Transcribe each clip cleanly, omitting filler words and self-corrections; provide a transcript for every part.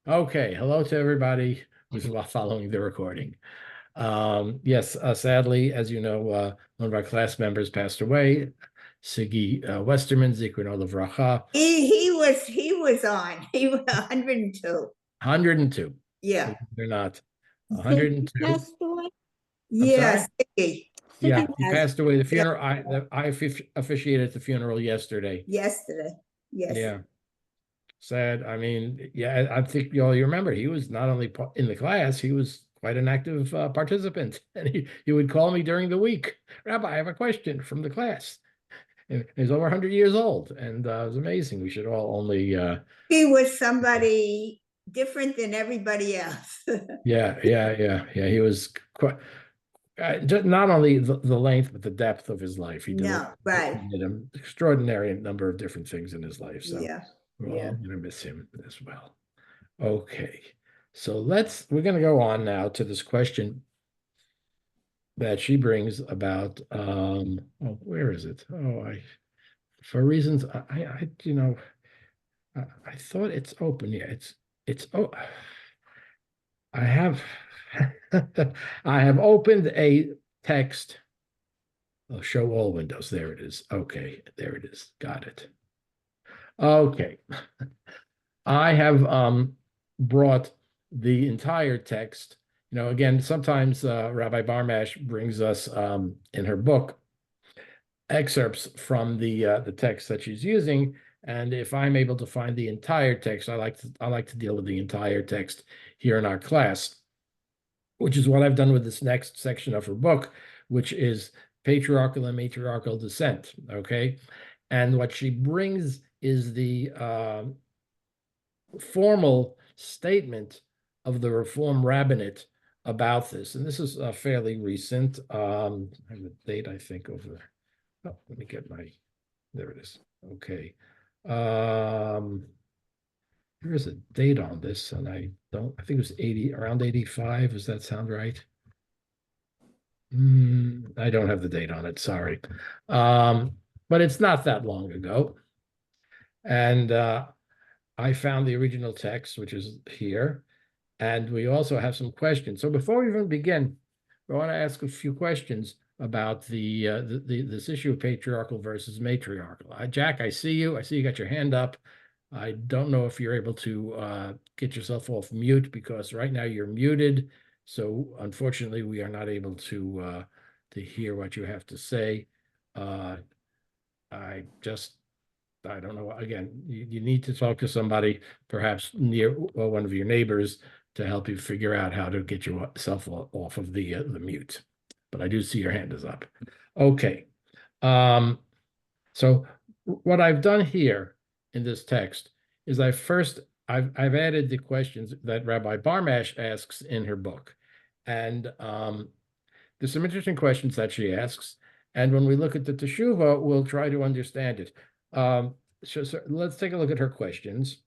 Okay, hello to everybody who's following the recording. Yes, sadly, as you know, one of our class members passed away, Siggy Westerman, Zichron Livracha, He was on. He was 102. 102. Yeah. Believe it or not, Siggy 102. passed away. I'm sorry? Yes. Yeah, Siggy he passed. passed away. The Yeah. funeral, I officiated the funeral yesterday. Yesterday. Yes. Yeah, sad. I mean, yeah, I think you remember he was not only in the class, he was quite an active participant. And he would call me during the week. Rabbi, I have a question from the class. And he's over 100 years old, and it was amazing. We should all only, He was somebody different than everybody else. yeah. He was quite, not only the length, but the depth of his life. No, He right. did an extraordinary number of different things in his life. So Yeah. we're all Yeah. going to miss him as well. Okay. So we're going to go on now to this question that she brings about, oh, where is it? For reasons, I thought it's open. Yeah, oh, I have, I have opened a text. I'll show all windows. There it is. Okay, there it is. Got it. Okay. I have brought the entire text. Again, sometimes Rabbi Barmash brings us in her book excerpts from the text that she's using, and if I'm able to find the entire text, I like to deal with the entire text here in our class, which is what I've done with this next section of her book, which is patriarchal and matriarchal descent. Okay, and what she brings is the formal statement of the Reform Rabbinate about this. And this is fairly recent. I have a date, I think, over. Oh, let me get there it is. Okay. There is a date on this, and I think it was around 85. Does that sound right? I don't have the date on it, sorry. But it's not that long ago. And I found the original text, which is here, and we also have some questions. So before we even begin, I want to ask a few questions about this issue of patriarchal versus matriarchal. Jack, I see you. I see you got your hand up. I don't know if you're able to get yourself off mute, because right now you're muted. So unfortunately, we are not able to hear what you have to say. Uh, I don't know. Again, you need to talk to somebody, perhaps near one of your neighbors, to help you figure out how to get yourself off of the mute. But I do see your hand is up. Okay. So what I've done here in this text is I've added the questions that Rabbi Barmash asks in her book. And there's some interesting questions that she asks. And when we look at the Teshuvah, we'll try to understand it. So let's take a look at her questions.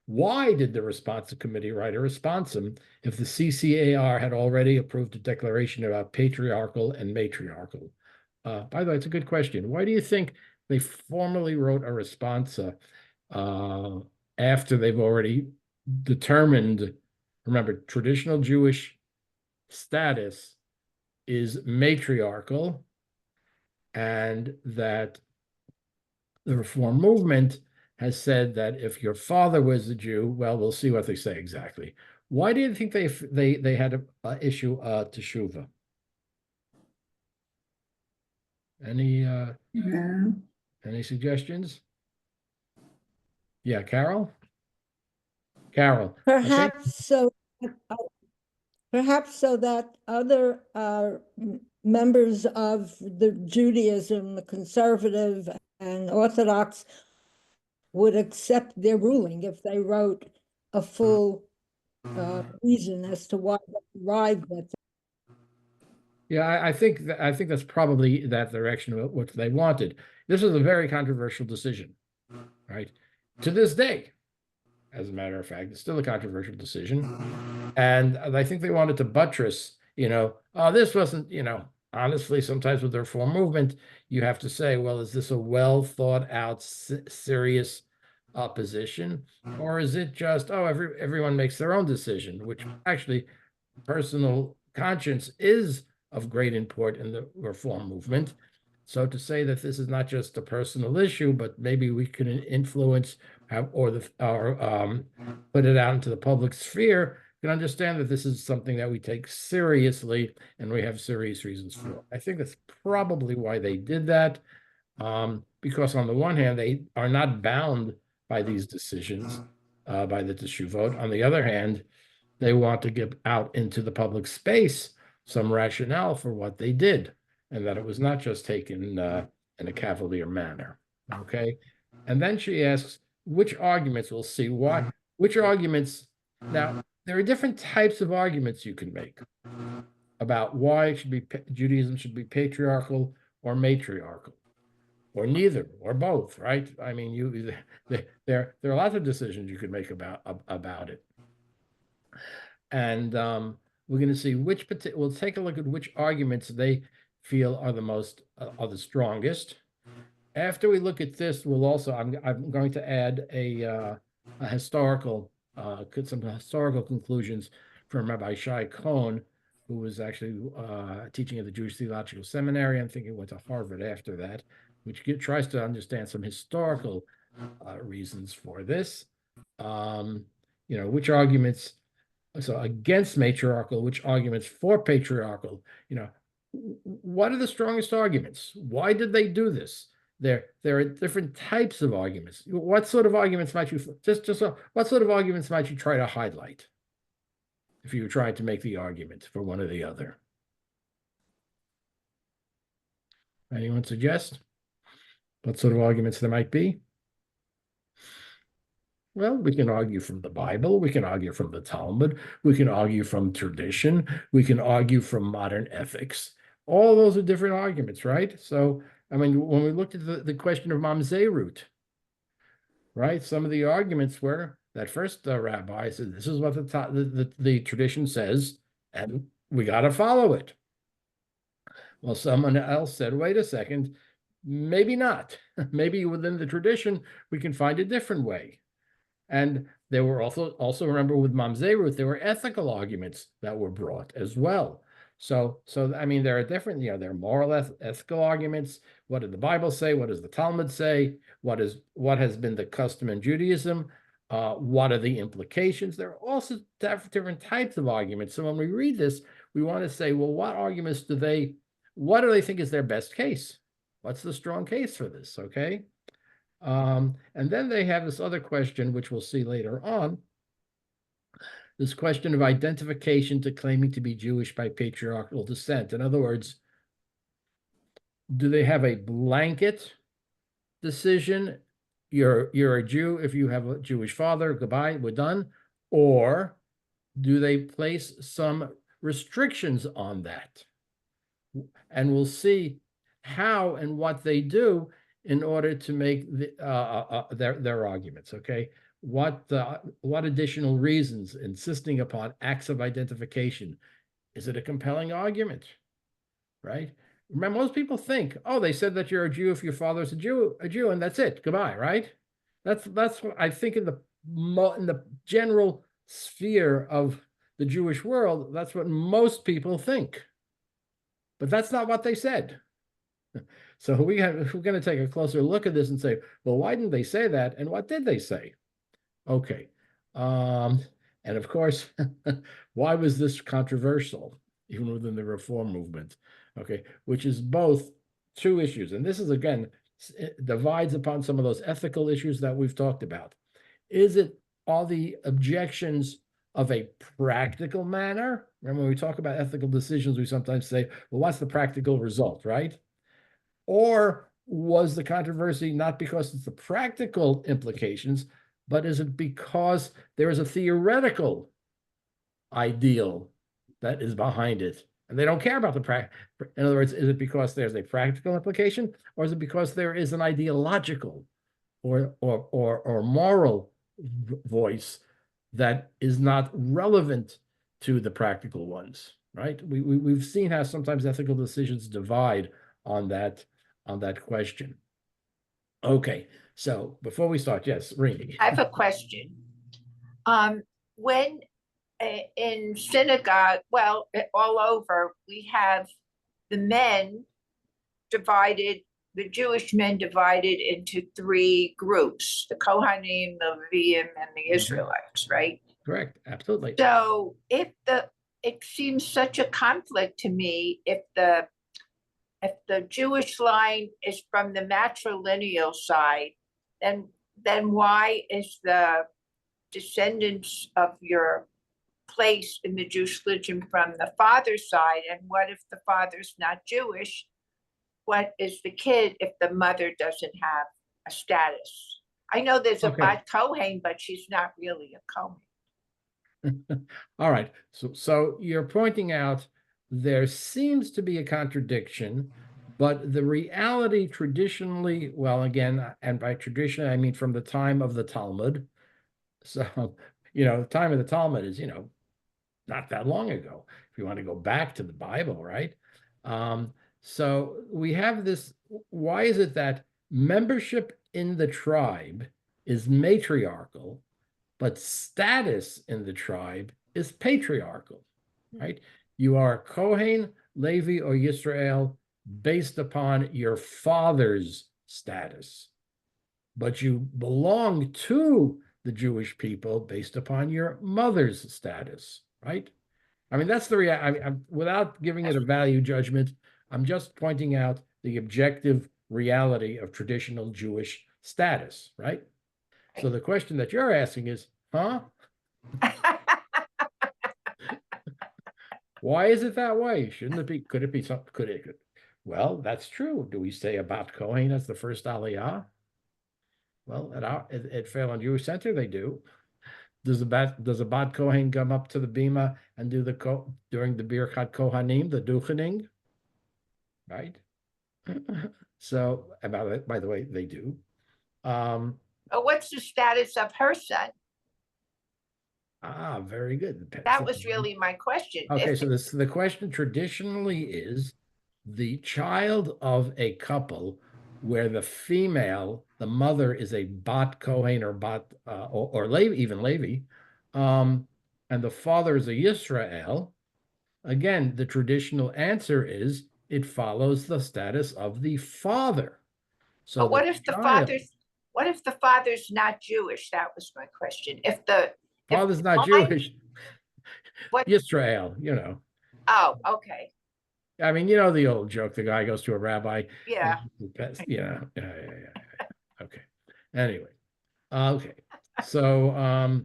Why did the responsive committee write a responsum if the CCAR had already approved a declaration about patriarchal and matriarchal? By the way, it's a good question. Why do you think they formally wrote a responsa after they've already determined? Remember, traditional Jewish status is matriarchal, and that the Reform movement has said that if your father was a Jew, well, we'll see what they say exactly. Why do you think they had to issue teshuvah? Any suggestions? Yeah, Carol. Okay. Perhaps so. uh, Perhaps so that other members of the Judaism, the conservative and Orthodox, would accept their ruling if they wrote a full reason as to why they arrived at that. Yeah, I think that's probably that direction of what they wanted. This is a very controversial decision, right? To this day, as a matter of fact, it's still a controversial decision. And I think they wanted to buttress, this wasn't, honestly, sometimes with the Reform movement, you have to say, well, is this a well thought out, serious position, or is it just, oh, everyone makes their own decision, which actually personal conscience is of great import in the reform movement. So to say that this is not just a personal issue, but maybe we can influence or put it out into the public sphere, you can understand that this is something that we take seriously and we have serious reasons for. I think that's probably why they did that, because on the one hand, they are not bound by these decisions, by the teshuvot. On the other hand, they want to get out into the public space some rationale for what they did, and that it was not just taken in a cavalier manner. Okay. And then she asks, which arguments, we'll see which arguments. Now, there are different types of arguments you can make about why it should be Judaism should be patriarchal or matriarchal, or neither, or both, right? I mean, there are lots of decisions you could make about it. And we're going to see we'll take a look at which arguments they feel are the strongest. After we look at this, we'll also, I'm going to add a historical, some historical conclusions from Rabbi Shai Cohn, who was actually teaching at the Jewish Theological Seminary. I'm thinking went to Harvard after that, which tries to understand some historical reasons for this. Which arguments, so against matriarchal, which arguments for patriarchal, what are the strongest arguments? Why did they do this? There are different types of arguments. What sort of arguments might you what sort of arguments might you try to highlight if you were trying to make the argument for one or the other? Anyone suggest what sort of arguments there might be? Well, we can argue from the Bible, we can argue from the Talmud, we can argue from tradition, we can argue from modern ethics. All those are different arguments, right? So, I mean, when we looked at the question of mamzerut, right? Some of the arguments were that first rabbi said, this is what the tradition says, and we got to follow it. Well, someone else said, wait a second, maybe not. Maybe within the tradition, we can find a different way. And there were also remember with mamzerut, there were ethical arguments that were brought as well. So I mean, there are different, there are moral ethical arguments. What did the Bible say? What does the Talmud say? What has been the custom in Judaism? What are the implications? There are also different types of arguments. So when we read this, we want to say, well, what do they think is their best case? What's the strong case for this? Okay. And then they have this other question, which we'll see later on, this question of identification to claiming to be Jewish by patriarchal descent. In other words, do they have a blanket decision? You're a Jew if you have a Jewish father, goodbye, we're done. Or do they place some restrictions on that? And we'll see how and what they do in order to make their arguments. Okay, what additional reasons insisting upon acts of identification? Is it a compelling argument? Right. Remember, most people think, oh, they said that you're a Jew if your father's a Jew, and that's it. Goodbye. Right. That's what I think in the general sphere of the Jewish world. That's what most people think. But that's not what they said. So we're going to take a closer look at this and say, well, why didn't they say that? And what did they say? Okay. And of course, why was this controversial, even within the reform movement? Okay, which is both two issues. And this is, again, it divides upon some of those ethical issues that we've talked about. Are the objections of a practical manner? Remember, when we talk about ethical decisions, we sometimes say, well, what's the practical result, right? Or was the controversy not because it's the practical implications, but is it because there is a theoretical ideal that is behind it? And they don't care about the practical. In other words, is it because there's a practical implication, or is it because there is an ideological or moral voice that is not relevant to the practical ones, right? We've seen how sometimes ethical decisions divide on that question. Okay, So before we start, yes, Rini. I have a question. When in synagogue, well, all over, we have the men divided, the Jewish men divided into three groups, the Kohanim, the Leviim, and the Israelites, right? Correct, absolutely. So it seems such a conflict to me if the Jewish line is from the matrilineal side, then why is the descendants of your place in the Jewish religion from the father's side? And what if the father's not Jewish? What is the kid if the mother doesn't have a status? I know there's a Bat Kohen, but she's not really a Kohen. All right. So you're pointing out there seems to be a contradiction, but the reality traditionally, well, again, and by tradition, I mean from the time of the Talmud. So, the time of the Talmud is, not that long ago, if you want to go back to the Bible, right? So we have this, why is it that membership in the tribe is matriarchal, but status in the tribe is patriarchal, right? You are Kohen, Levi, or Yisrael based upon your father's status, but you belong to the Jewish people based upon your mother's status, right? I mean, that's the reality. Without giving it a value judgment, I'm just pointing out the objective reality of traditional Jewish status, right? So the question that you're asking is, why is it that way? Shouldn't it be, could it be something, well, that's true. Do we say about Kohen as the first Aliyah? Well, at Phelan Jewish Center, they do. Does a Bat Kohen come up to the bima and do during the Birkat Kohanim, the duchening? Right? So, by the way, they do. What's the status of her son? Very good. That was really my question. Okay, so the question traditionally is the child of a couple where the female, the mother, is a Bat Kohen or Bat or Levi, even Levi, and the father is a Yisrael. Again, the traditional answer is it follows the status of the father. So what if the father's not Jewish? That was my question. If the father's not Jewish, Yisrael, Oh, okay. I mean, the old joke, the guy goes to a rabbi. Yeah. Yeah. Okay. Anyway. Okay. So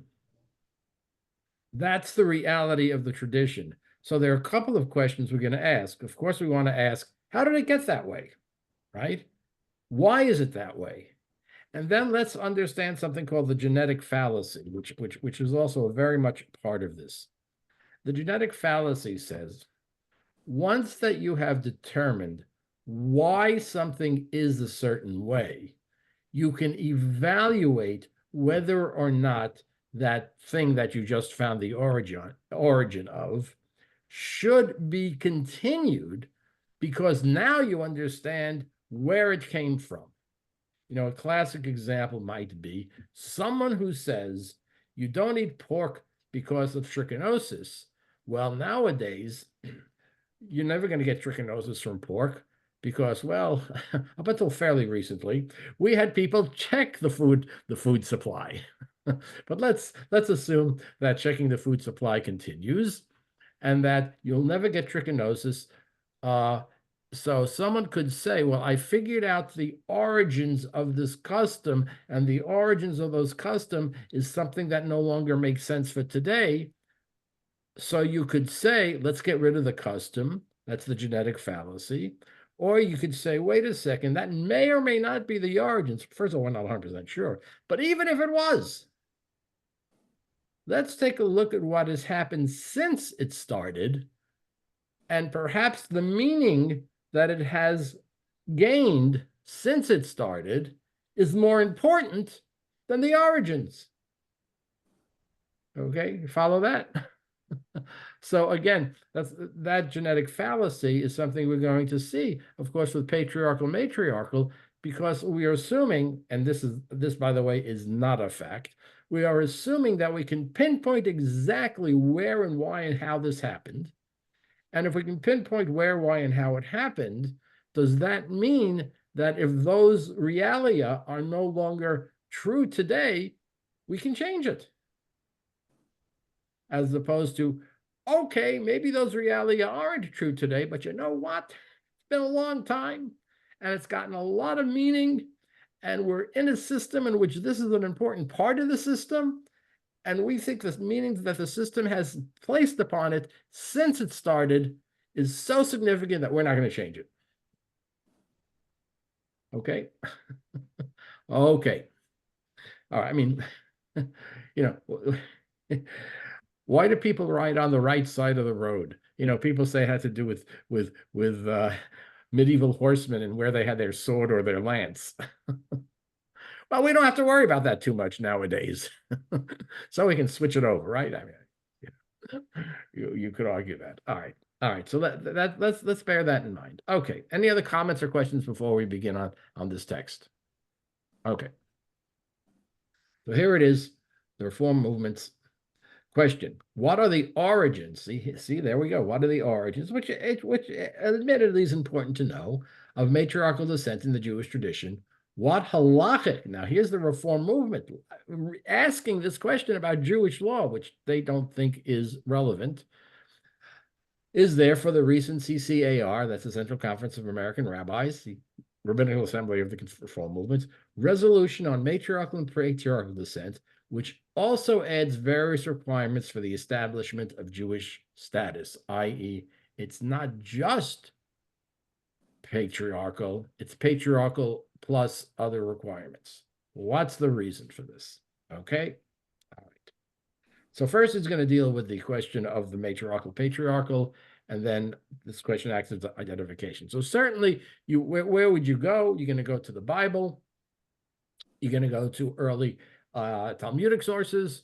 that's the reality of the tradition. So there are a couple of questions we're going to ask. Of course, we want to ask, how did it get that way? Right? Why is it that way? And then let's understand something called the genetic fallacy, which is also very much part of this. The genetic fallacy says, once that you have determined why something is a certain way, you can evaluate whether or not that thing that you just found the origin of should be continued, because now you understand where it came from. A classic example might be someone who says you don't eat pork because of trichinosis. Well, nowadays, you're never going to get trichinosis from pork because, well, up until fairly recently, we had people check the food supply. But let's assume that checking the food supply continues and that you'll never get trichinosis. So someone could say, well, I figured out the origins of this custom, and the origins of those custom is something that no longer makes sense for today. So you could say, let's get rid of the custom. That's the genetic fallacy. Or you could say, wait a second, that may or may not be the origins. First of all, we're not 100% sure. But even if it was, let's take a look at what has happened since it started, and perhaps the meaning that it has gained since it started is more important than the origins. Okay, you follow that? So again, that genetic fallacy is something we're going to see, of course, with patriarchal, matriarchal. because we are assuming, and this, by the way, is not a fact, we are assuming that we can pinpoint exactly where and why and how this happened. And if we can pinpoint where, why, and how it happened, does that mean that if those realia are no longer true today, we can change it? As opposed to, okay, maybe those realia aren't true today, but you know what? It's been a long time, and it's gotten a lot of meaning, and we're in a system in which this is an important part of the system, and we think the meaning that the system has placed upon it since it started is so significant that we're not going to change it. Okay? Okay. All right. I mean, you know, why do people ride on the right side of the road? You know, people say it had to do with medieval horsemen and where they had their sword or their lance. Well, we don't have to worry about that too much nowadays. So we can switch it over, right? I mean, you could argue that. All right. All right. So let's bear that in mind. Okay. Any other comments or questions before we begin on this text? Okay. So here it is, the Reform movement's question. What are the origins? See, there we go. What are the origins, which admittedly is important to know, of matriarchal descent in the Jewish tradition? What halachic? Now, here's the Reform movement asking this question about Jewish law, which they don't think is relevant, is there for the recent CCAR, that's the Central Conference of American Rabbis, the Rabbinical Assembly of the Reform Movement, resolution on matriarchal and patriarchal descent, which also adds various requirements for the establishment of Jewish status, i.e., it's not just patriarchal, it's patriarchal plus other requirements. What's the reason for this? Okay. All right. So first it's going to deal with the question of the matriarchal, patriarchal, and then this question acts as identification. So certainly, where would you go? You're going to go to the Bible. You're going to go to early Talmudic sources,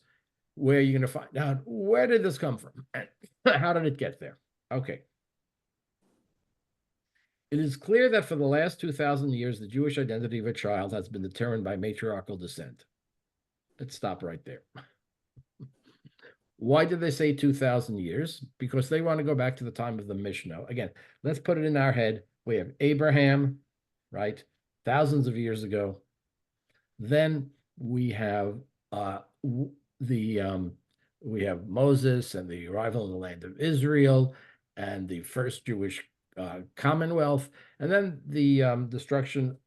where you're going to find out where did this come from and how did it get there? Okay. It is clear that for the last 2,000 years, the Jewish identity of a child has been determined by matriarchal descent. Let's stop right there. Why did they say 2,000 years? Because they want to go back to the time of the Mishnah. Again, let's put it in our head. We have Abraham, right? Thousands of years ago. Then we have we have Moses and the arrival in the land of Israel and the first Jewish commonwealth, and then the destruction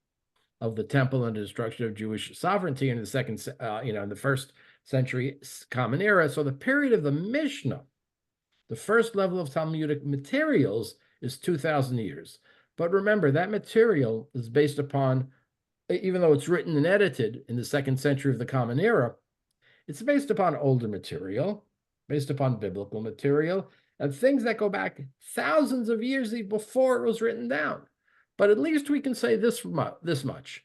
of the temple and the destruction of Jewish sovereignty in the second, in the first century Common Era. So the period of the Mishnah, the first level of Talmudic materials, is 2,000 years. But remember, that material is based upon, even though it's written and edited in the second century of the Common Era, it's based upon older material, based upon biblical material, and things that go back thousands of years before it was written down. But at least we can say this much.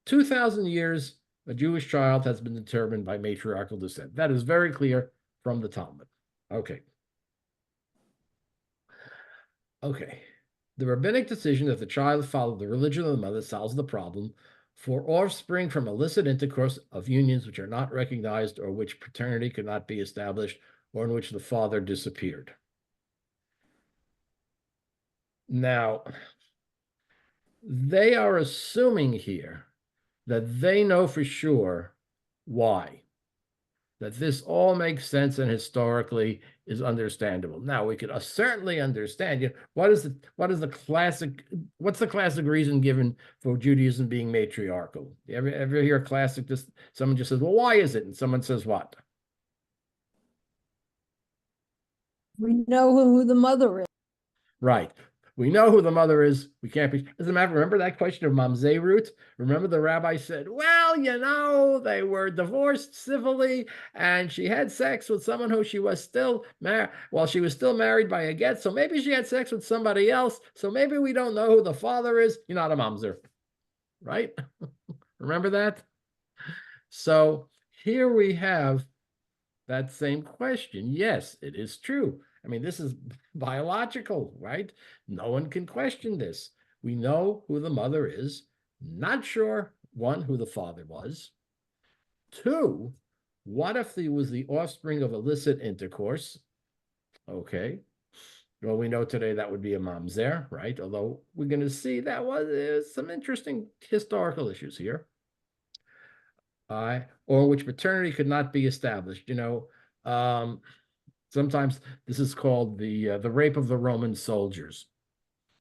2,000 years, a Jewish child has been determined by matriarchal descent. That is very clear from the Talmud. Okay. Okay. The rabbinic decision that the child follow the religion of the mother solves the problem for offspring from illicit intercourse of unions which are not recognized or which paternity could not be established or in which the father disappeared. Now, they are assuming here that they know for sure why, that this all makes sense and historically is understandable. Now, we could certainly understand, what's the classic reason given for Judaism being matriarchal? You ever hear a classic, someone just says, well, why is it? And someone says what? We know who the mother is. Right. We know who the mother is. We can't be. As a matter, remember that question of Mamzeh Ruth? Remember the rabbi said, well, they were divorced civilly, and she had sex with someone who she was still married, while she was still married by a get. So maybe she had sex with somebody else. So maybe we don't know who the father is. You're not a mamzer, right? Remember that? So here we have that same question. Yes, it is true. I mean, this is biological, right? No one can question this. We know who the mother is Not sure, one, who the father was. Two, what if he was the offspring of illicit intercourse? Okay. Well, we know today that would be a mamzer, right? Although we're going to see that was some interesting historical issues here. Or which paternity could not be established. Sometimes this is called the rape of the Roman soldiers,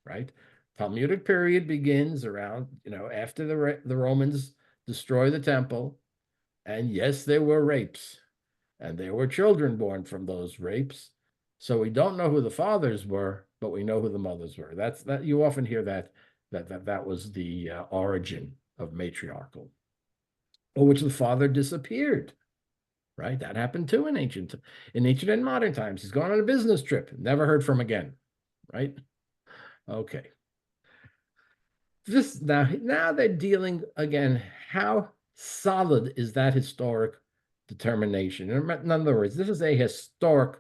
right? Talmudic period begins around, after the Romans destroy the temple. And yes, there were rapes, and there were children born from those rapes. So we don't know who the fathers were, but we know who the mothers were. That you often hear that was the origin of matriarchal, or which the father disappeared. Right, that happened too in ancient and modern times. He's gone on a business trip, never heard from again. Right, okay. This now they're dealing again. How solid is that historic determination? In other words, this is a historic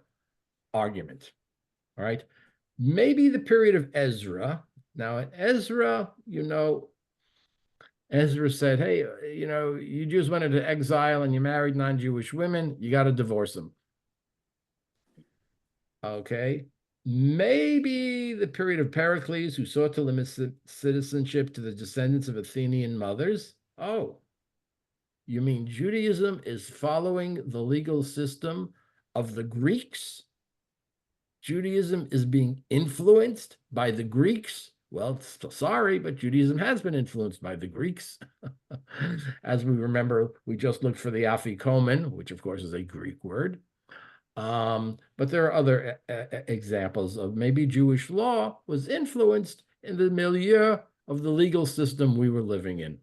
argument. All right. Maybe the period of Ezra. Now, in Ezra, Ezra said, hey, you Jews went into exile and you married non-Jewish women, you got to divorce them. Okay. Maybe the period of Pericles, who sought to limit citizenship to the descendants of Athenian mothers. Oh, you mean Judaism is following the legal system of the Greeks? Judaism is being influenced by the Greeks? Well, sorry, but Judaism has been influenced by the Greeks. As we remember, we just looked for the afikomen, which of course is a Greek word. But there are other examples of maybe Jewish law was influenced in the milieu of the legal system we were living in.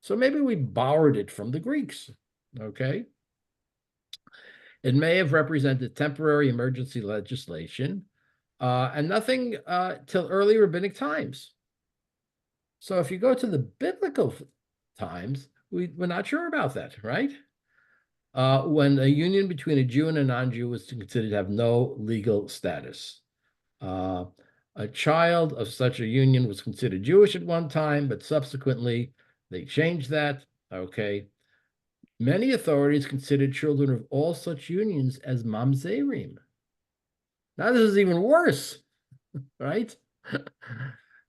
So maybe we borrowed it from the Greeks, okay? It may have represented temporary emergency legislation and nothing till early rabbinic times. So if you go to the biblical times, we're not sure about that, right? When a union between a Jew and a non-Jew was considered to have no legal status. A child of such a union was considered Jewish at one time, but subsequently they changed that, okay? Many authorities considered children of all such unions as mamzerim. Now this is even worse, right?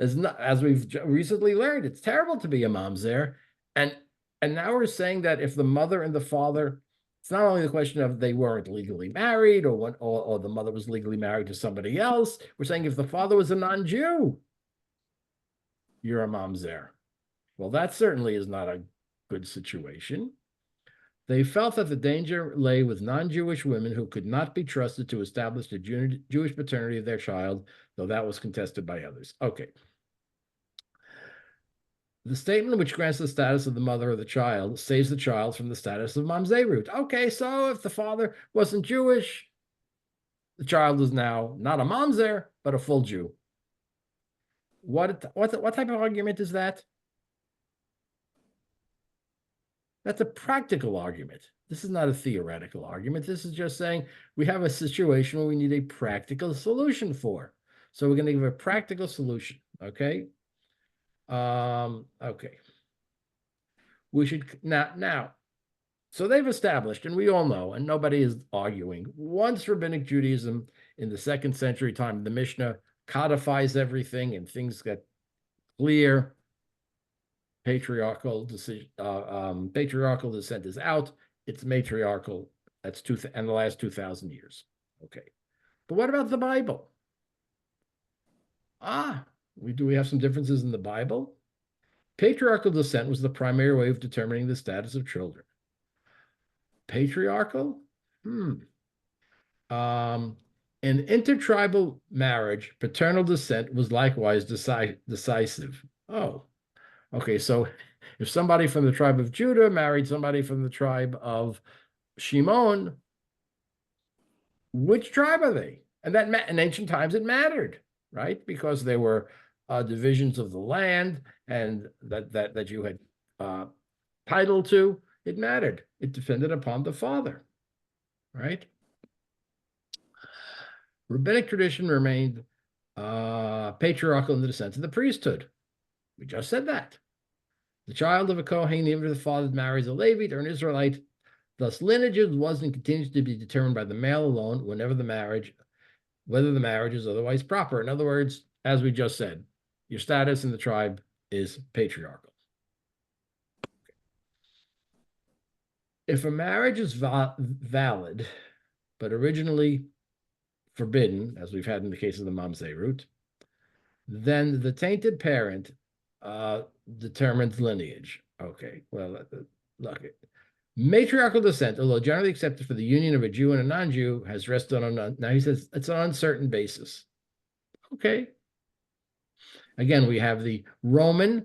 As we've recently learned, it's terrible to be a mamzer. And now we're saying that if the mother and the father, it's not only the question of they weren't legally married or the mother was legally married to somebody else. We're saying if the father was a non-Jew, you're a mamzer. Well, that certainly is not a good situation. They felt that the danger lay with non-Jewish women who could not be trusted to establish the Jewish paternity of their child, though that was contested by others. Okay. The statement which grants the status of the mother of the child saves the child from the status of mamzerut. Okay, so if the father wasn't Jewish, the child is now not a mamzer, but a full Jew. What type of argument is that? That's a practical argument. This is not a theoretical argument. This is just saying we have a situation where we need a practical solution for. So we're going to give a practical solution, okay? Okay. We should now. So they've established, and we all know, and nobody is arguing, once Rabbinic Judaism in the 2nd century time, the Mishnah codifies everything and things get clear. Patriarchal descent is out. It's matriarchal. That's and the last 2,000 years. Okay. But what about the Bible? Do we have some differences in the Bible? Patriarchal descent was the primary way of determining the status of children. Patriarchal? In intertribal marriage, paternal descent was likewise decisive. Oh, okay. So if somebody from the tribe of Judah married somebody from the tribe of Shimon, which tribe are they? And that in ancient times it mattered, right? Because there were divisions of the land and that you had title to. It mattered. It depended upon the father, right? Rabbinic tradition remained patriarchal in the sense of the priesthood. We just said that. The child of a Kohen, even if the father marries a Levite or an Israelite, thus lineages was and continues to be determined by the male alone whenever whether the marriage is otherwise proper. In other words, as we just said, your status in the tribe is patriarchal. If a marriage is valid, but originally forbidden, as we've had in the case of the Mamzeh root, then the tainted parent determines lineage. Okay, well, look, matriarchal descent, although generally accepted for the union of a Jew and a non-Jew, has rested on, now he says it's an uncertain basis. Okay. Again, we have the Roman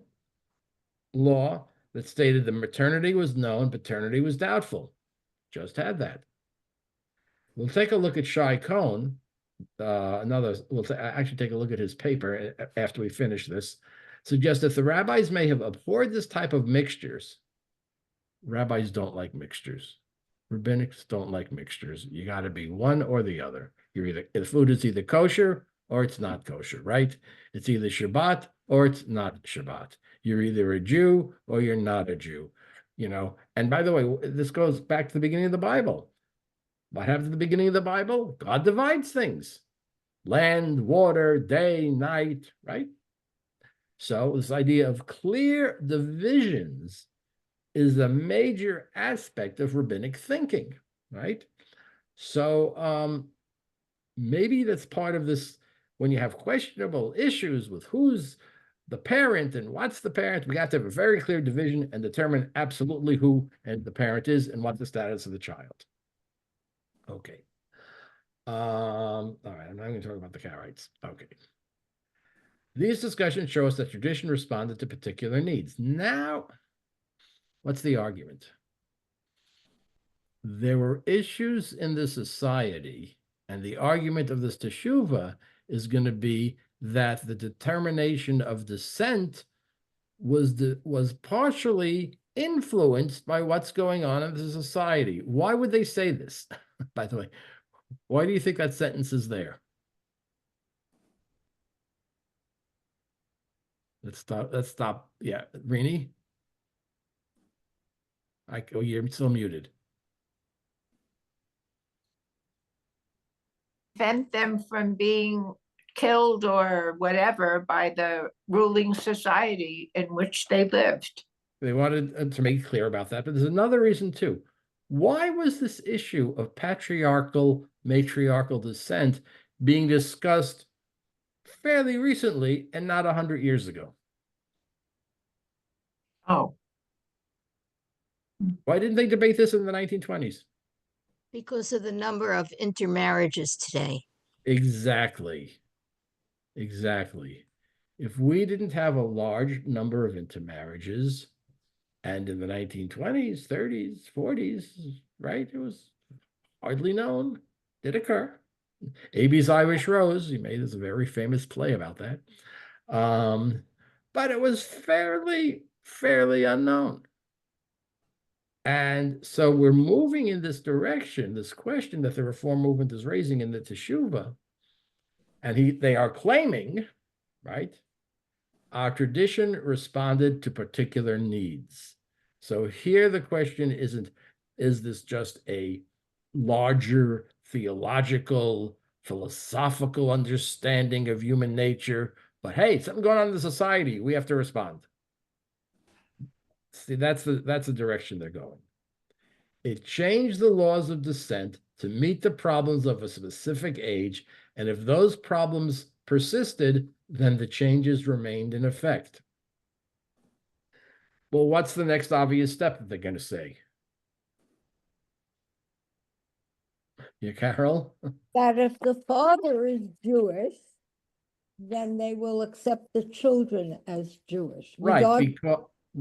law that stated the maternity was known, paternity was doubtful. Just had that. We'll take a look at Shai Cohn. We'll actually take a look at his paper after we finish this. Suggests that the rabbis may have abhorred this type of mixtures. Rabbis don't like mixtures. Rabbinics don't like mixtures. You got to be one or the other. The food is either kosher or it's not kosher, right? It's either Shabbat or it's not Shabbat. You're either a Jew or you're not a Jew, you know. And by the way, this goes back to the beginning of the Bible. What happens at the beginning of the Bible? God divides things. Land, water, day, night, right? So this idea of clear divisions is a major aspect of rabbinic thinking, right? So maybe that's part of this, when you have questionable issues with who's the parent and what's the parent, we have to have a very clear division and determine absolutely who and the parent is and what the status of the child. Okay. All right, I'm not going to talk about the Karaites. Okay. These discussions show us that tradition responded to particular needs. Now, what's the argument? There were issues in the society, and the argument of this teshuva is going to be that the determination of descent was partially influenced by what's going on in the society. Why would they say this? By the way, why do you think that sentence is there? Let's stop. Yeah, Rini? Oh, you're still muted. Prevent them from being killed or whatever by the ruling society in which they lived. They wanted to make it clear about that, but there's another reason too. Why was this issue of patriarchal, matriarchal descent being discussed fairly recently and not 100 years ago? Oh. Why didn't they debate this in the 1920s? Because of the number of intermarriages today. Exactly. Exactly. If we didn't have a large number of intermarriages, and in the 1920s, 30s, 40s, right, it was hardly known, did occur. A.B.'s Irish Rose, he made this very famous play about that. But it was fairly unknown. And so we're moving in this direction, this question that the Reform movement is raising in the Teshuvah, and they are claiming, right, our tradition responded to particular needs. So here the question isn't, is this just a larger theological, philosophical understanding of human nature? But hey, something going on in the society, we have to respond. See, that's the direction they're going. It changed the laws of descent to meet the problems of a specific age, and if those problems persisted, then the changes remained in effect. Well, what's the next obvious step that they're going to say? Yeah, Carol? That if the father is Jewish, then they will accept the children as Jewish. Right,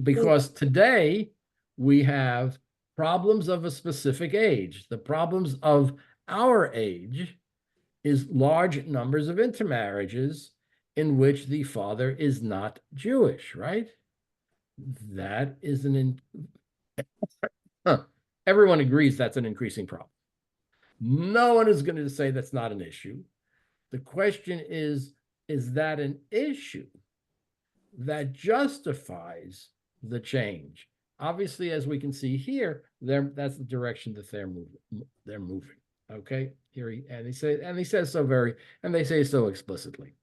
because today we have problems of a specific age. The problems of our age is large numbers of intermarriages in which the father is not Jewish, right? That is everyone agrees that's an increasing problem. No one is going to say that's not an issue. The question is that an issue that justifies the change. Obviously, as we can see here, that's the direction that they're moving. Okay, here he says so and they say so explicitly.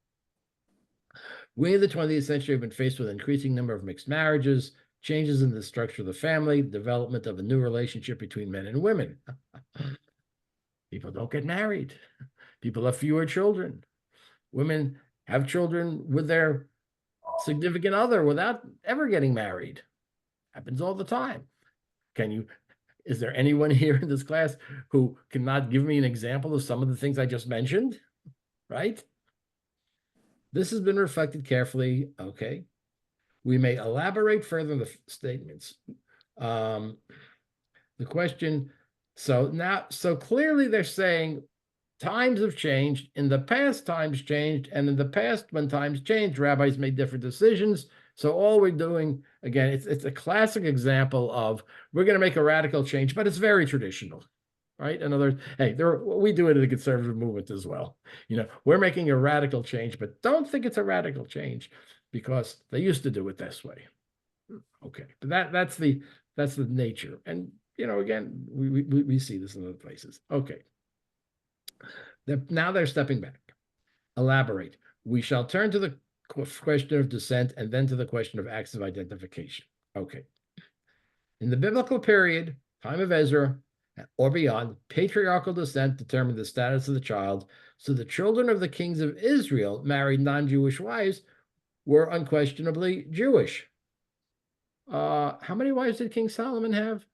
We in the 20th century have been faced with an increasing number of mixed marriages, changes in the structure of the family, development of a new relationship between men and women. People don't get married. People have fewer children. Women have children with their significant other without ever getting married. Happens all the time. Is there anyone here in this class who cannot give me an example of some of the things I just mentioned? Right? This has been reflected carefully. Okay. We may elaborate further on the statements. The question, so clearly they're saying times have changed. In the past, times changed. And in the past, when times changed, rabbis made different decisions. So all we're doing, again, it's a classic example of we're going to make a radical change, but it's very traditional, right? In other words, hey, we do it in the conservative movement as well. We're making a radical change, but don't think it's a radical change because they used to do it this way. Okay, but that's the nature. And, again, we see this in other places. Okay. Now they're stepping back. Elaborate. We shall turn to the question of descent and then to the question of acts of identification. Okay. In the biblical period, time of Ezra, or beyond, patriarchal descent determined the status of the child. So the children of the kings of Israel married non-Jewish wives were unquestionably Jewish. How many wives did King Solomon have?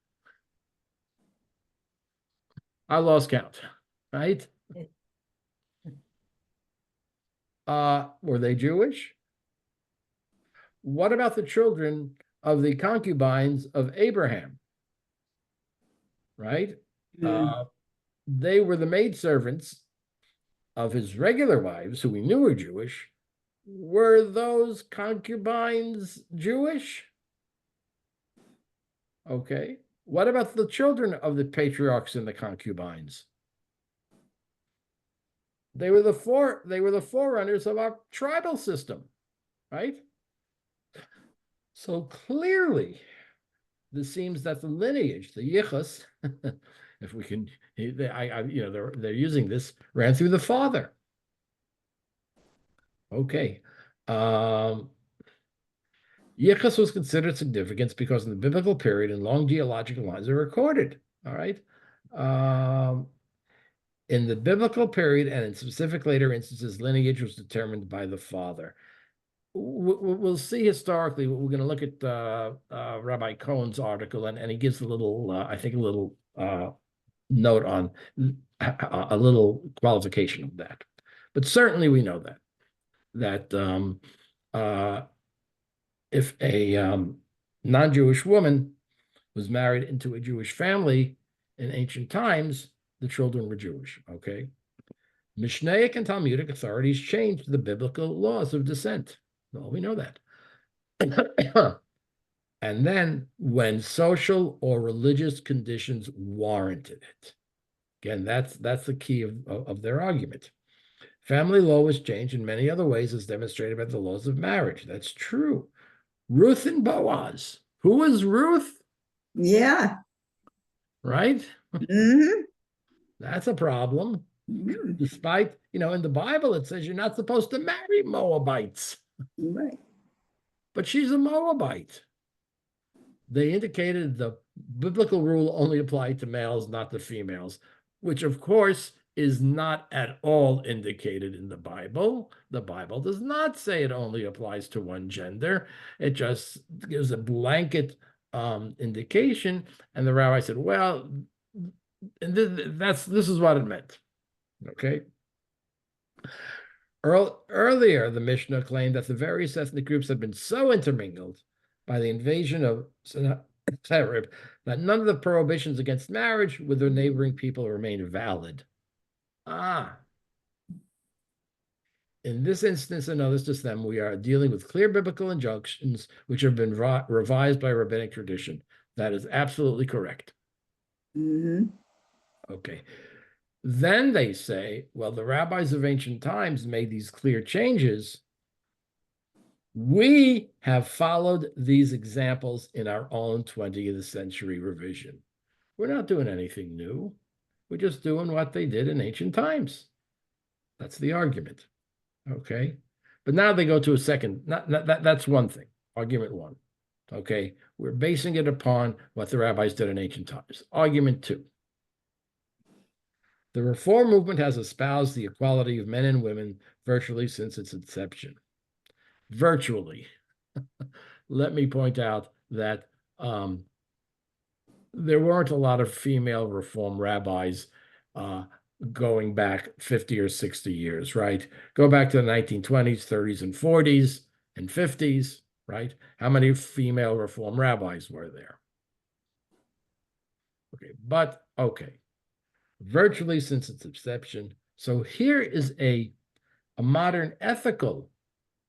I lost count, right? Were they Jewish? What about the children of the concubines of Abraham? Right? They were the maidservants of his regular wives, who we knew were Jewish. Were those concubines Jewish? Okay. What about the children of the patriarchs and the concubines? They were the forerunners of our tribal system, right? So clearly, this seems that the lineage, the yichus, if we can, they're using this, ran through the father. Okay. Yichus was considered significant because in the biblical period and long geological lines are recorded. All right. In the biblical period and in specific later instances, lineage was determined by the father. We'll see historically. We're going to look at Rabbi Cohen's article, and he gives a little, I think, a little note on a little qualification of that. But certainly we know that if a non-Jewish woman was married into a Jewish family in ancient times, the children were Jewish, okay? Mishnaic and Talmudic authorities changed the biblical laws of descent. Well, we know that. And then when social or religious conditions warranted it. Again, that's the key of their argument. Family law was changed in many other ways as demonstrated by the laws of marriage. That's true. Ruth and Boaz. Who was Ruth? Yeah. Right? Mm-hmm. That's a problem. Mm-hmm. Despite, in the Bible, it says you're not supposed to marry Moabites. Right. But she's a Moabite. They indicated the biblical rule only applied to males, not to females, which of course is not at all indicated in the Bible. The Bible does not say it only applies to one gender. It just gives a blanket indication. And the rabbi said, well, and this is what it meant. Okay. Earlier, the Mishnah claimed that the various ethnic groups had been so intermingled by the invasion of Sennacherib that none of the prohibitions against marriage with their neighboring people remained valid. In this instance and others to them, we are dealing with clear biblical injunctions which have been revised by rabbinic tradition. That is absolutely correct. Mm-hmm. Okay. Then they say, well, the rabbis of ancient times made these clear changes, We have followed these examples in our own 20th century revision. We're not doing anything new. We're just doing what they did in ancient times. That's the argument. Okay. But now they go to a second. That's one thing. Argument one. Okay. We're basing it upon what the rabbis did in ancient times. Argument two. The Reform movement has espoused the equality of men and women virtually since its inception. Virtually. Let me point out that there weren't a lot of female Reform rabbis going back 50 or 60 years, right? Go back to the 1920s, 30s, and 40s, and 50s, right? How many female Reform rabbis were there? Okay, but okay. Virtually since its inception. So here is a modern ethical,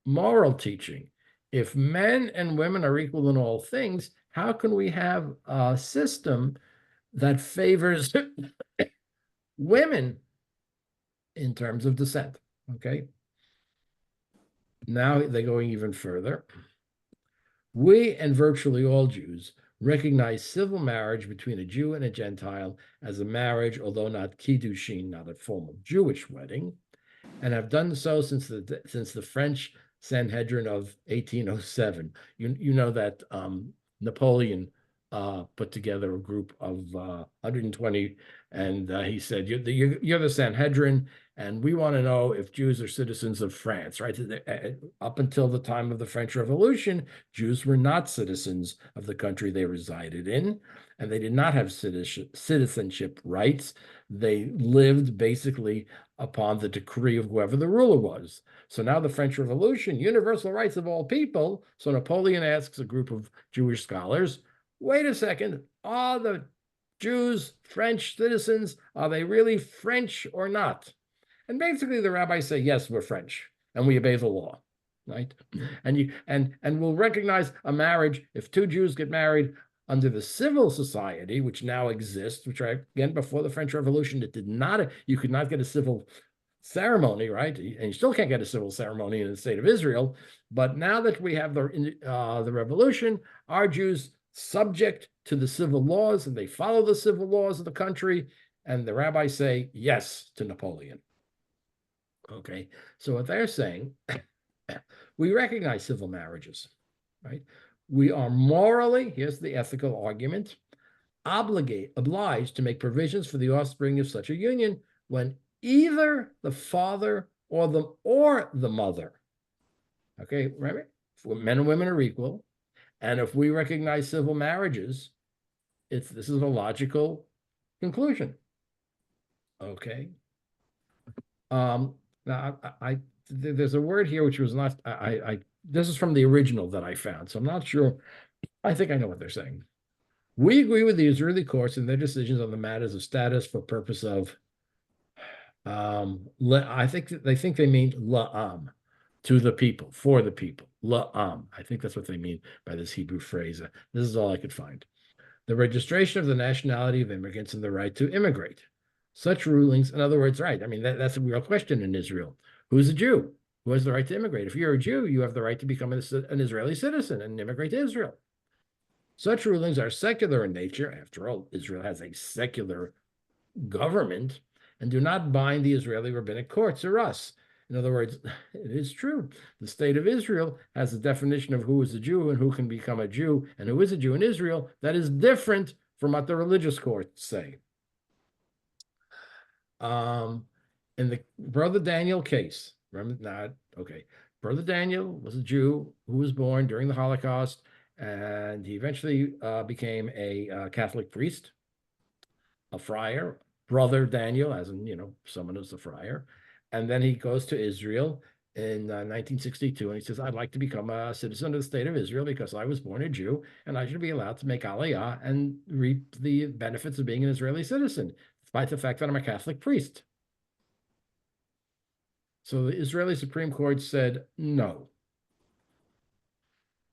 moral teaching. If men and women are equal in all things, how can we have a system that favors women in terms of descent? Okay. Now they're going even further. We and virtually all Jews recognize civil marriage between a Jew and a Gentile as a marriage, although not kiddushin, not a formal Jewish wedding, and have done so since the French Sanhedrin of 1807. You know that Napoleon put together a group of 120, and he said, you're the Sanhedrin, and we want to know if Jews are citizens of France, right? Up until the time of the French Revolution, Jews were not citizens of the country they resided in, and they did not have citizenship rights. They lived basically upon the decree of whoever the ruler was. So now the French Revolution, universal rights of all people. So Napoleon asks a group of Jewish scholars, wait a second, are the Jews French citizens? Are they really French or not? And basically the rabbis say, yes, we're French and we obey the law, right? And we'll recognize a marriage if two Jews get married under the civil society, which now exists, which again, before the French Revolution, it did not, you could not get a civil ceremony, right? And you still can't get a civil ceremony in the state of Israel. But now that we have the revolution, are Jews subject to the civil laws and they follow the civil laws of the country? And the rabbis say yes to Napoleon. Okay, so what they're saying, we recognize civil marriages, right? We are morally, here's the ethical argument, obliged to make provisions for the offspring of such a union when either the father or the mother, okay, right? Men and women are equal, and if we recognize civil marriages, this is a logical conclusion. Okay. Now, there's a word here which was not, this is from the original that I found, so I'm not sure. I think I know what they're saying. We agree with the Israeli courts in their decisions on the matters of status for purpose of, I think they mean la'am, to the people, for the people, la'am. I think that's what they mean by this Hebrew phrase. This is all I could find. The registration of the nationality of immigrants and the right to immigrate. Such rulings, in other words, right, I mean, that's a real question in Israel. Who's a Jew? Who has the right to immigrate? If you're a Jew, you have the right to become an Israeli citizen and immigrate to Israel. Such rulings are secular in nature. After all, Israel has a secular government and do not bind the Israeli rabbinic courts or us. In other words, it is true. The state of Israel has a definition of who is a Jew and who can become a Jew and who is a Jew in Israel that is different from what the religious courts say. In the Brother Daniel case, remember that? Okay. Brother Daniel was a Jew who was born during the Holocaust, and he eventually became a Catholic priest, a friar. Brother Daniel, as in, someone who's a friar. And then he goes to Israel in 1962, and he says, I'd like to become a citizen of the state of Israel because I was born a Jew, and I should be allowed to make Aliyah and reap the benefits of being an Israeli citizen, despite the fact that I'm a Catholic priest. So the Israeli Supreme Court said no.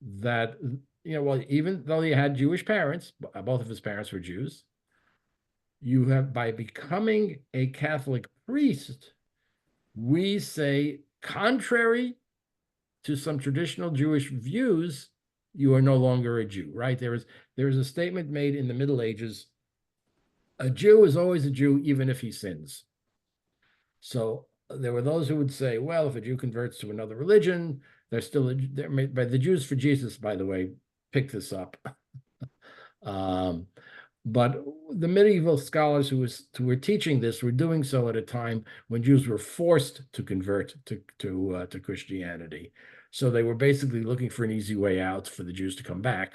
That, well, even though he had Jewish parents, both of his parents were Jews, you have, by becoming a Catholic priest, we say, contrary to some traditional Jewish views, you are no longer a Jew, right? There is a statement made in the Middle Ages, a Jew is always a Jew, even if he sins. So there were those who would say, well, if a Jew converts to another religion, they're still, by the Jews for Jesus, by the way, pick this up. But the medieval scholars who were teaching this were doing so at a time when Jews were forced to convert to Christianity. So they were basically looking for an easy way out for the Jews to come back.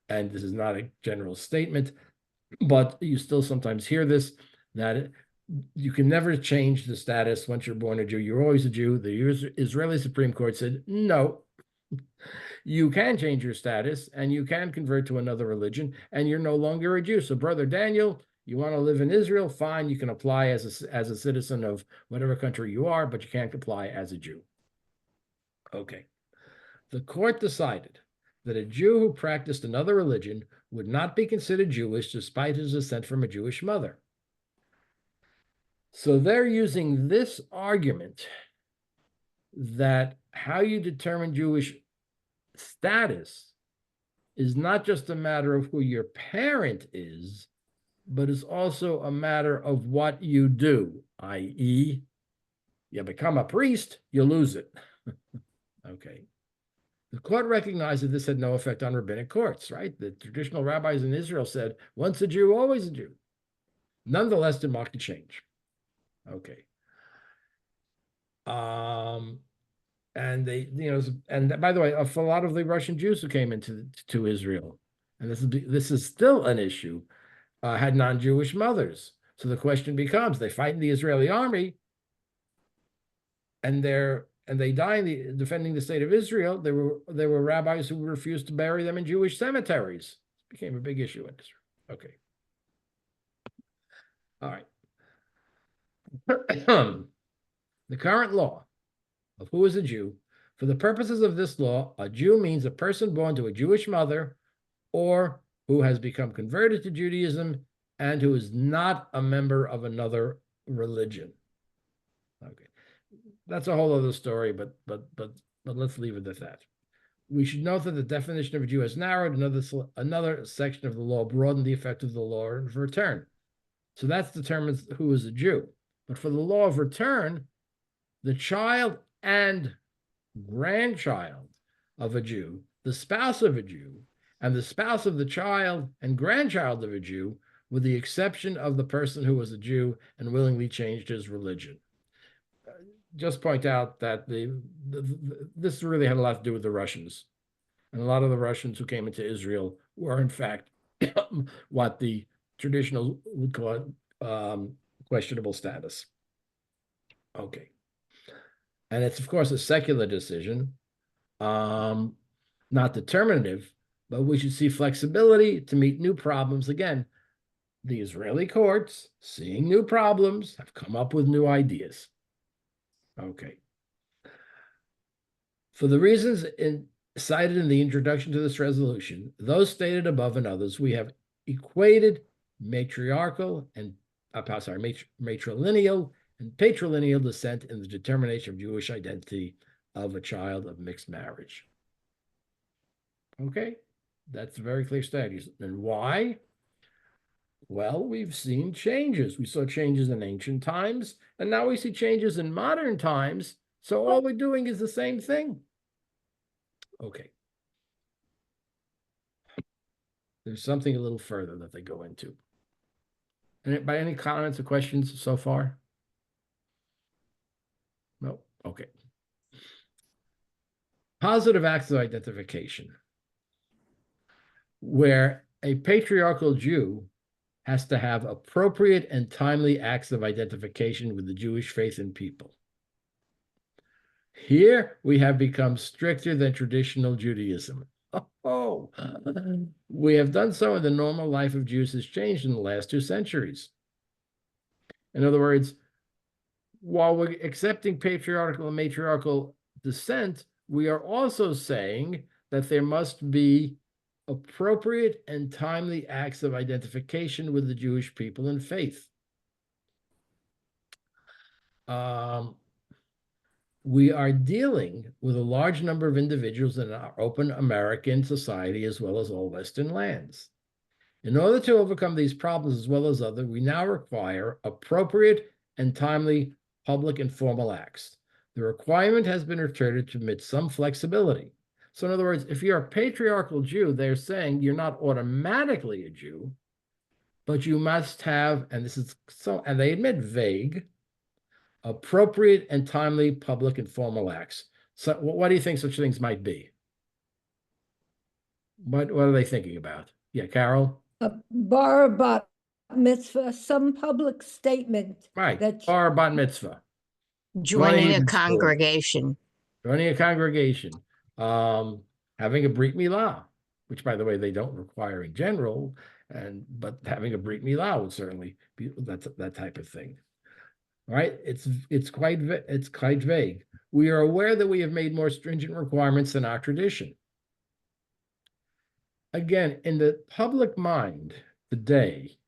And this is not a general statement, but you still sometimes hear this, that you can never change the status once you're born a Jew. You're always a Jew. The Israeli Supreme Court said, no, you can change your status and you can convert to another religion and you're no longer a Jew. So Brother Daniel, you want to live in Israel, fine, you can apply as a citizen of whatever country you are, but you can't apply as a Jew. Okay. The court decided that a Jew who practiced another religion would not be considered Jewish despite his descent from a Jewish mother. So they're using this argument that how you determine Jewish status is not just a matter of who your parent is, but is also a matter of what you do, i.e., you become a priest, you lose it. Okay. The court recognized that this had no effect on rabbinic courts, right? The traditional rabbis in Israel said, once a Jew, always a Jew. Nonetheless, did mark the change. Okay. And they, and by the way, for a lot of the Russian Jews who came to Israel, and this is still an issue, had non-Jewish mothers. So the question becomes: they fight in the Israeli army, and they die defending the state of Israel. There were rabbis who refused to bury them in Jewish cemeteries. It became a big issue in Israel. Okay. All right. The current law of who is a Jew, for the purposes of this law, a Jew means a person born to a Jewish mother or who has become converted to Judaism and who is not a member of another religion. Okay. That's a whole other story, but let's leave it at that. We should note that the definition of a Jew has narrowed. Another section of the law broadened the effect of the law of return. So that determines who is a Jew. But for the law of return, the child and grandchild of a Jew, the spouse of a Jew, and the spouse of the child and grandchild of a Jew, with the exception of the person who was a Jew and willingly changed his religion. Just point out that this really had a lot to do with the Russians. And a lot of the Russians who came into Israel were, in fact, what the traditional would call questionable status. Okay. And it's, of course, a secular decision, not determinative, but we should see flexibility to meet new problems. Again, the Israeli courts, seeing new problems, have come up with new ideas. Okay. For the reasons cited in the introduction to this resolution, those stated above and others, we have equated matriarchal and matrilineal and patrilineal descent in the determination of Jewish identity of a child of mixed marriage. Okay, that's a very clear status. And why? Well, we've seen changes. We saw changes in ancient times, and now we see changes in modern times. So all we're doing is the same thing. Okay. There's something a little further that they go into. And by any comments or questions so far? No? Okay. Positive acts of identification, where a patriarchal Jew has to have appropriate and timely acts of identification with the Jewish faith and people. Here we have become stricter than traditional Judaism. Oh, we have done so, and the normal life of Jews has changed in the last 2 centuries. In other words, while we're accepting patriarchal and matriarchal descent, we are also saying that there must be appropriate and timely acts of identification with the Jewish people and faith. We are dealing with a large number of individuals in our open American society as well as all Western lands. In order to overcome these problems as well as others, we now require appropriate and timely public and formal acts. The requirement has been retorted to permit some flexibility. So in other words, if you're a patriarchal Jew, they're saying you're not automatically a Jew, but you must have, and this is so, and they admit vague, appropriate and timely public and formal acts. So what do you think such things might be? What are they thinking about? Yeah, Carol? A bar bat mitzvah, some public statement. Right, that bar bat mitzvah. Joining a in school. congregation. Joining a congregation, having a brit milah, which by the way, they don't require in general, but having a brit milah would certainly be that type of thing. Right? It's quite vague. We are aware that we have made more stringent requirements than our tradition. Again, in the public mind today,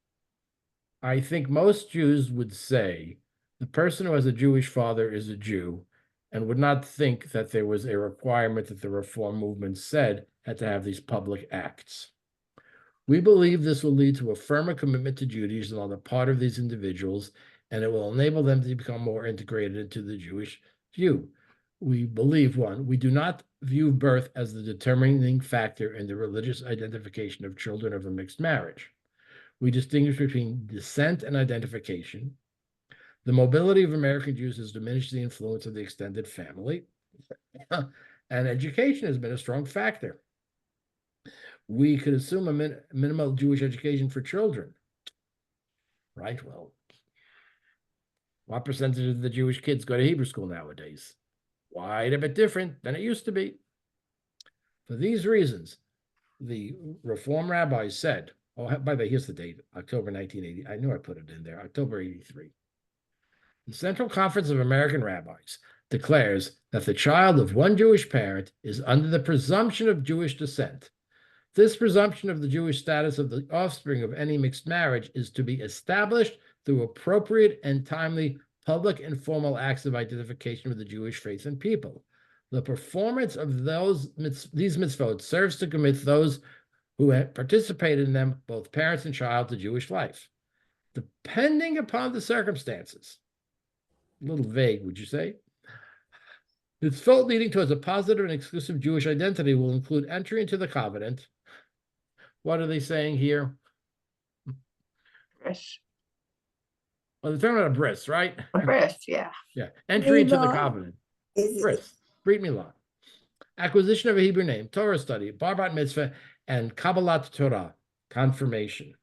I think most Jews would say the person who has a Jewish father is a Jew and would not think that there was a requirement that the Reform movement said had to have these public acts. We believe this will lead to a firmer commitment to Judaism on the part of these individuals, and it will enable them to become more integrated into the Jewish view. We believe, one, we do not view birth as the determining factor in the religious identification of children of a mixed marriage. We distinguish between descent and identification. The mobility of American Jews has diminished the influence of the extended family, and education has been a strong factor. We could assume a minimal Jewish education for children, right? Well, what percentage of the Jewish kids go to Hebrew school nowadays? Quite a bit different than it used to be. For these reasons, the Reform rabbis said, oh, by the way, here's the date, October 1980. I knew I put it in there, October 83. The Central Conference of American Rabbis declares that the child of one Jewish parent is under the presumption of Jewish descent. This presumption of the Jewish status of the offspring of any mixed marriage is to be established through appropriate and timely public and formal acts of identification with the Jewish faith and people. The performance of these mitzvot serves to commit those who have participated in them, both parents and child, to Jewish life. Depending upon the circumstances, a little vague, would you say? The mitzvot leading towards a positive and exclusive Jewish identity will include entry into the covenant. What are they saying here? Bris. Well, they're talking about a bris, right? A bris, yeah. Yeah. Entry into the Milah. covenant. Is it, Bris. Brit milah. Acquisition of a Hebrew name, Torah study, bar bat mitzvah, and Kabbalat Torah, confirmation.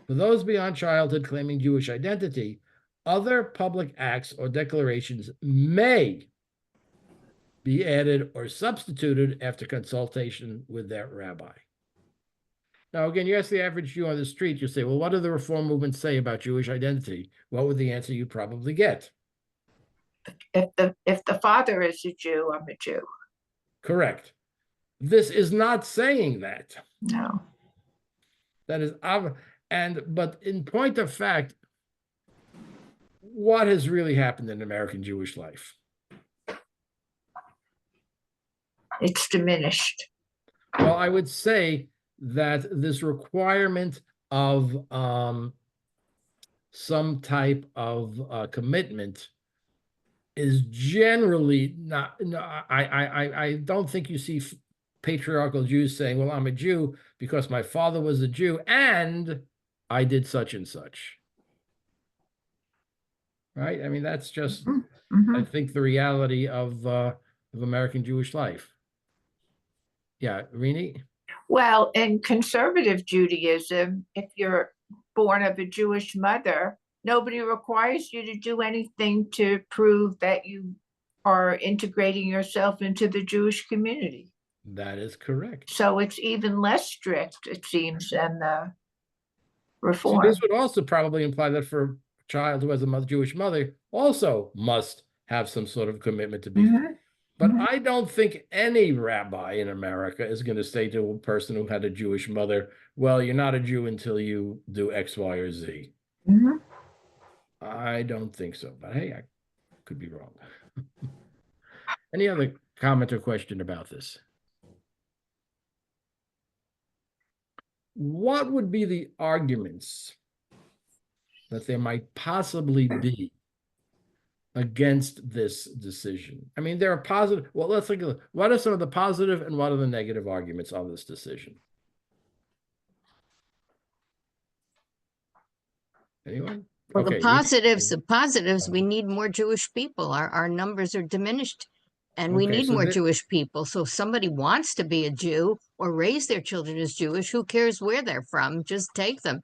For those beyond childhood claiming Jewish identity, other public acts or declarations may be added or substituted after consultation with their rabbi. Now, again, you ask the average Jew on the street, you say, well, what do the Reform movement say about Jewish identity? What would the answer you'd probably get? If the father is a Jew, I'm a Jew. Correct. This is not saying that. No. That is, but in point of fact, what has really happened in American Jewish life? It's diminished. Well, I would say that this requirement of some type of commitment is generally not. No, I don't think you see patriarchal Jews saying, "Well, I'm a Jew because my father was a Jew and I did such and such." Right? I mean, that's just, I think, the reality of American Jewish life. Yeah, Rini? Well, in conservative Judaism, if you're born of a Jewish mother, nobody requires you to do anything to prove that you are integrating yourself into the Jewish community. That is correct. So it's even less strict, it seems, than the So Reform. this would also probably imply that for a child who has a Jewish mother also must have some sort of commitment to be. Mhm. But I don't think any rabbi in America is going to say to a person who had a Jewish mother, well, you're not a Jew until you do X, Y, or Z. Mhm. I don't think so. But hey, I could be wrong. Any other comment or question about this? What would be the arguments that there might possibly be against this decision? I mean, there are positive. Well, let's look at what are some of the positive and what are the negative arguments on this decision? Anyone? Well, Okay. the positives, we need more Jewish people. Our numbers are diminished and we Okay, need so more the- Jewish people. So if somebody wants to be a Jew or raise their children as Jewish, who cares where they're from? Just take them.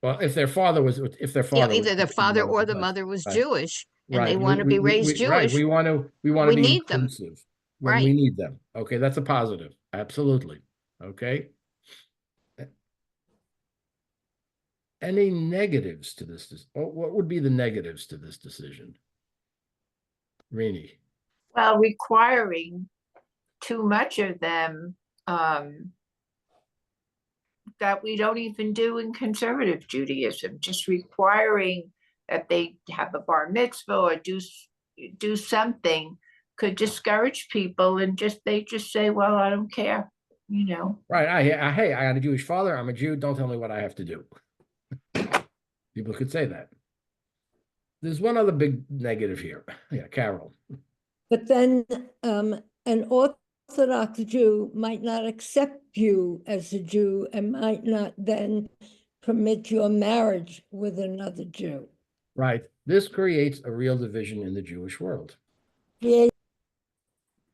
Well, if their father was, if their You know, father was either the father or the right, mother was right, Jewish and right. they want to be raised Right. Jewish. We want to we be need them. inclusive when we Right. need them. Okay, that's a positive. Absolutely. Okay. Any negatives to this? What would be the negatives to this decision? Rini? Well, requiring too much of them, that we don't even do in conservative Judaism, just requiring that they have a bar mitzvah or do something could discourage people and they just say, well, I don't care, you know. Right. Hey, I got a Jewish father. I'm a Jew. Don't tell me what I have to do. People could say that. There's one other big negative here. Yeah, Carol. But then an Orthodox Jew might not accept you as a Jew and might not then permit your marriage with another Jew. Right. This creates a real division in the Jewish world. Yeah.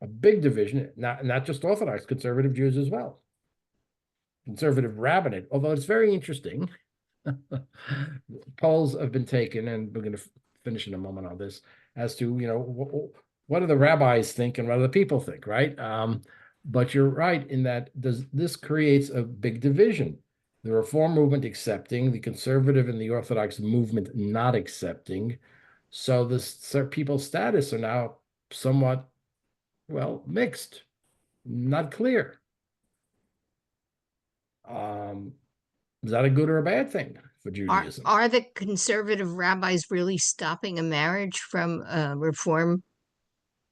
A big division, not just Orthodox, conservative Jews as well. Conservative rabbinate, although it's very interesting. Polls have been taken, and we're going to finish in a moment on this, as to, you know, what do the rabbis think and what do the people think, right? But you're right in that this creates a big division. The Reform movement accepting, the conservative and the Orthodox movement not accepting. So this people's status are now somewhat, well, mixed, not clear. Is that a good or a bad thing for Judaism? Are the conservative rabbis really stopping a marriage from a Reform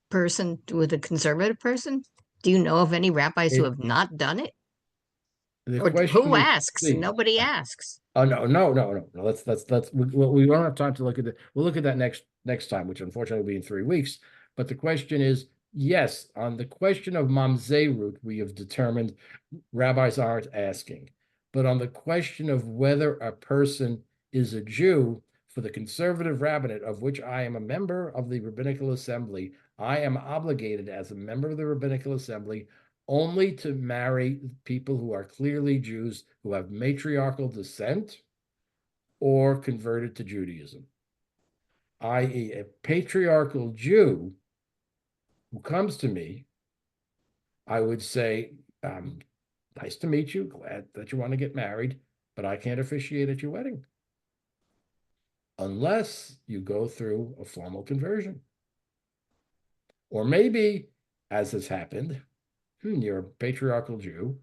person with a conservative person? Do you know of any rabbis who have not done it? The Or question who is, asks? see, Nobody asks. oh no. We don't have time to look at that. We'll look at that next time, which unfortunately will be in 3 weeks. But the question is, yes, on the question of mamzerut, we have determined rabbis aren't asking. But on the question of whether a person is a Jew, for the conservative rabbinate, of which I am a member of the Rabbinical Assembly, I am obligated as a member of the Rabbinical Assembly only to marry people who are clearly Jews, who have matriarchal descent or converted to Judaism, i.e., a patriarchal Jew who comes to me, I would say, nice to meet you, glad that you want to get married, but I can't officiate at your wedding unless you go through a formal conversion. Or maybe, as has happened, you're a patriarchal Jew,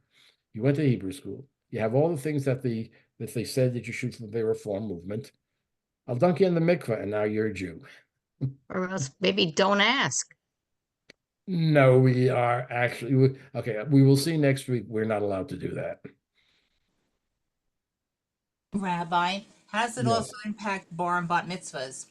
you went to Hebrew school, you have all the things that they said that you should for the Reform movement. I'll dunk you in the mikveh, and now you're a Jew. Or else maybe don't ask. No, we are actually, okay, we will see next week. We're not allowed to do that. Rabbi, how does it Yes. also impact bar and bat mitzvahs?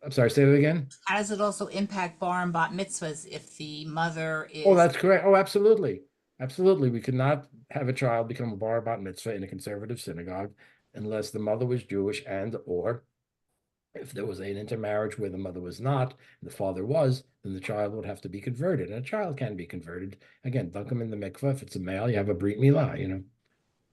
I'm sorry, say that again. How does it also impact bar and bat mitzvahs if the mother is? Oh, that's correct. Oh, absolutely. Absolutely. We could not have a child become a bar bat mitzvah in a conservative synagogue unless the mother was Jewish, and or if there was an intermarriage where the mother was not, and the father was, then the child would have to be converted. And a child can be converted. Again, dunk them in the mikveh. If it's a male, you have a brit milah, you know.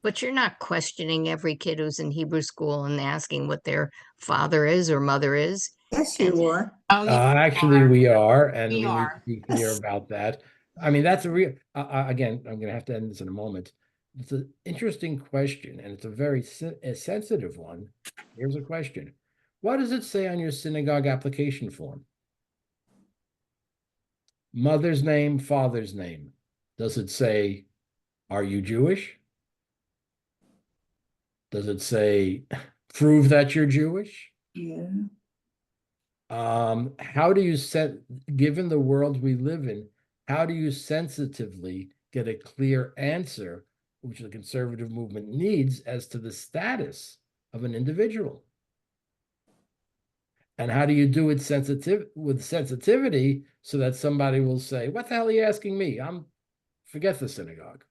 But you're not questioning every kid who's in Hebrew school and asking what their father is or mother is. Yes, you are. Oh, yes, Actually, we are, and We we need are. to be clear about that. I mean, that's a real, again, I'm going to have to end this in a moment. It's an interesting question, and it's a very sensitive one. Here's a question. What does it say on your synagogue application form? Mother's name, father's name. Does it say, are you Jewish? Does it say, prove that you're Jewish? Yeah. How do you given the world we live in, how do you sensitively get a clear answer, which the conservative movement needs, as to the status of an individual? And how do you do it with sensitivity so that somebody will say, what the hell are you asking me? Forget the synagogue.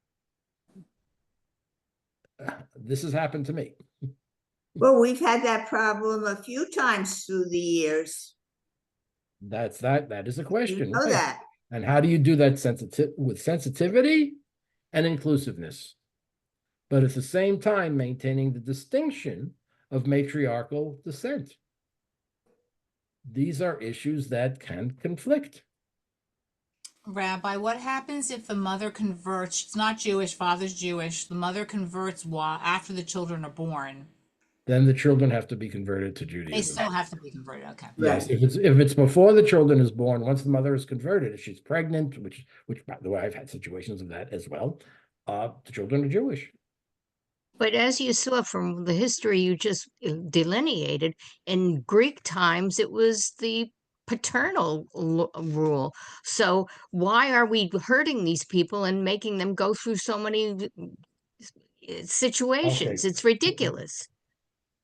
This has happened to me. Well, we've had that problem a few times through the years. That is a You question. know right? that. And how do you do that with sensitivity and inclusiveness, but at the same time maintaining the distinction of matriarchal descent? These are issues that can conflict. Rabbi, what happens if the mother converts? She's not Jewish, father's Jewish. The mother converts after the children are born. Then the children have to be converted to They Judaism. still have to be converted. Okay. Yes, Right. if it's before the children is born, once the mother is converted, if she's pregnant, which by the way, I've had situations of that as well, the children are Jewish. But as you saw from the history you just delineated, in Greek times, it was the paternal rule. So why are we hurting these people and making them go through so many situations? Okay. It's ridiculous.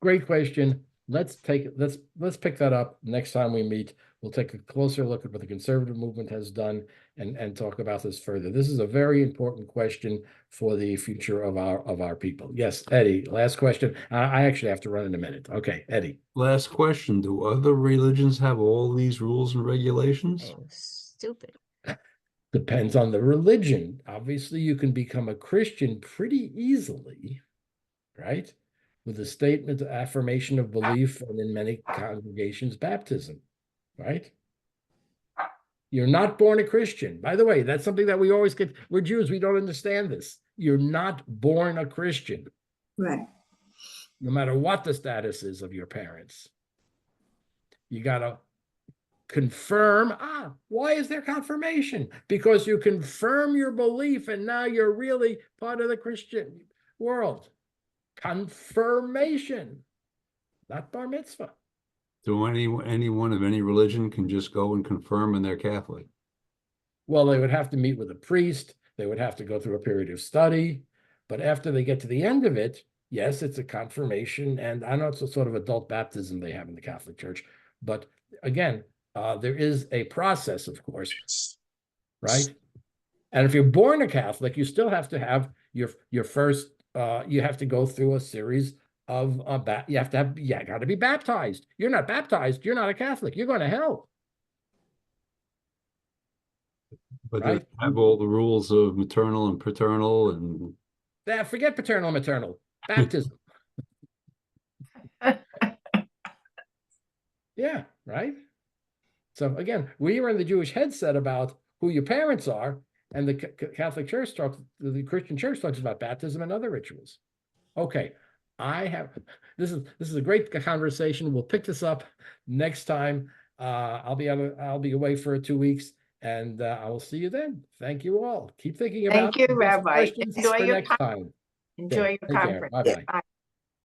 Great question. Let's pick that up next time we meet. We'll take a closer look at what the conservative movement has done and talk about this further. This is a very important question for the future of our people. Yes, Eddie, last question. I actually have to run in a minute. Okay, Eddie. Last question. Do other religions have all these rules and regulations? Oh, stupid. Depends on the religion. Obviously, you can become a Christian pretty easily, right? With a statement, affirmation of belief, and in many congregations, baptism, right? You're not born a Christian. By the way, that's something that we always get. We're Jews. We don't understand this. You're not born a Christian, Right. no matter what the status is of your parents. You got to confirm. Why is there confirmation? Because you confirm your belief, and now you're really part of the Christian world. Confirmation, not bar mitzvah. So anyone of any religion can just go and confirm and they're Catholic? Well, they would have to meet with a priest. They would have to go through a period of study. But after they get to the end of it, yes, it's a confirmation. And I know it's a sort of adult baptism they have in the Catholic Church. But again, there is a process, of course, right? And if you're born a Catholic, you still have to have your first, you have to go through a series of, you got to be baptized. You're not baptized, you're not a Catholic. You're going to hell. But Right. they have all the rules of maternal and paternal and Forget paternal and maternal. Baptism. Yeah, right? So again, we were in the Jewish headset about who your parents are, and the Catholic Church the Christian Church talks about baptism and other rituals. Okay, this is a great conversation. We'll pick this up next time. I'll be away for 2 weeks, and I will see you then. Thank you all. Keep thinking about Thank you, the best Rabbi. questions Enjoy for your next time. Enjoy your Take care. conference. Bye-bye. Bye.